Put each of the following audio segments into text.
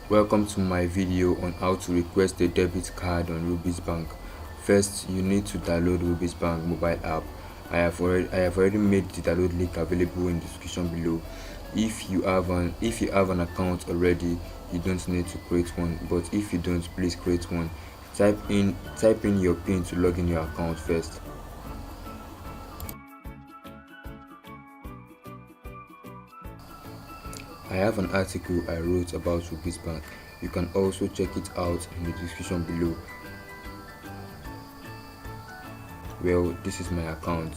Welcome to my video on how to request a debit card on Rubies Bank. First, you need to download Rubies Bank mobile app. I have already made the download link available in the description below. If you have an account already, you don't need to create one, but if you don't, please create one. Type in your PIN to log in your account first. I have an article I wrote about Rubies Bank. You can also check it out in the description below. Well, this is my account.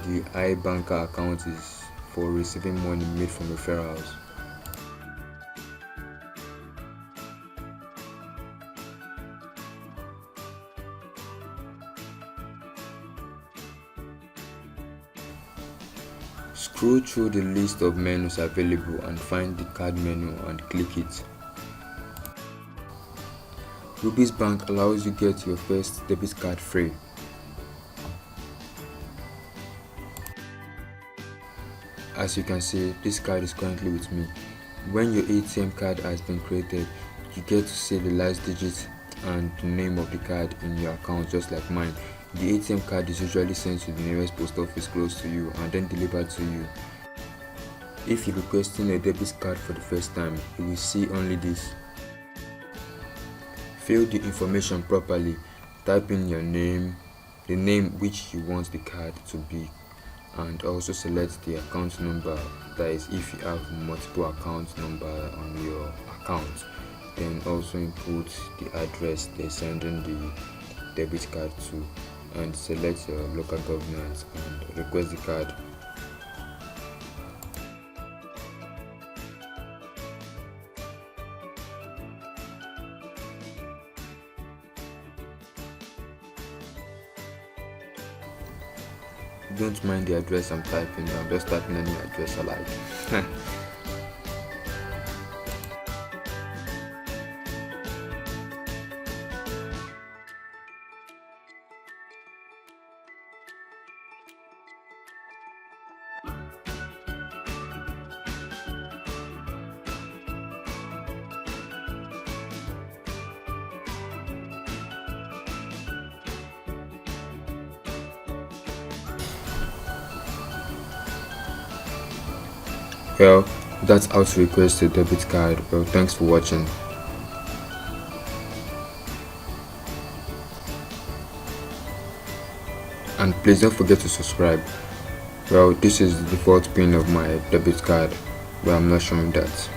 The iBanker account is for receiving money made from referrals. Scroll through the list of menus available and find the card menu and click it. Rubies Bank allows you to get your first debit card free. As you can see, this card is currently with me. When your ATM card has been created, you get to see the last digits and the name of the card in your account, just like mine. The ATM card is usually sent to the nearest post office close to you and then delivered to you. If you're requesting a debit card for the first time, you will see only this. Fill the information properly. Type in your name, the name which you want the card to be, and also select the account number. That is, if you have multiple account number on your account. Then also input the address they're sending the debit card to, and select your local government and request the card. Don't mind the address I'm typing, I'm just typing any address I like. Well, that's how to request a debit card. Well, thanks for watching. And please don't forget to subscribe. Well, this is the default pin of my debit card, but I'm not showing that.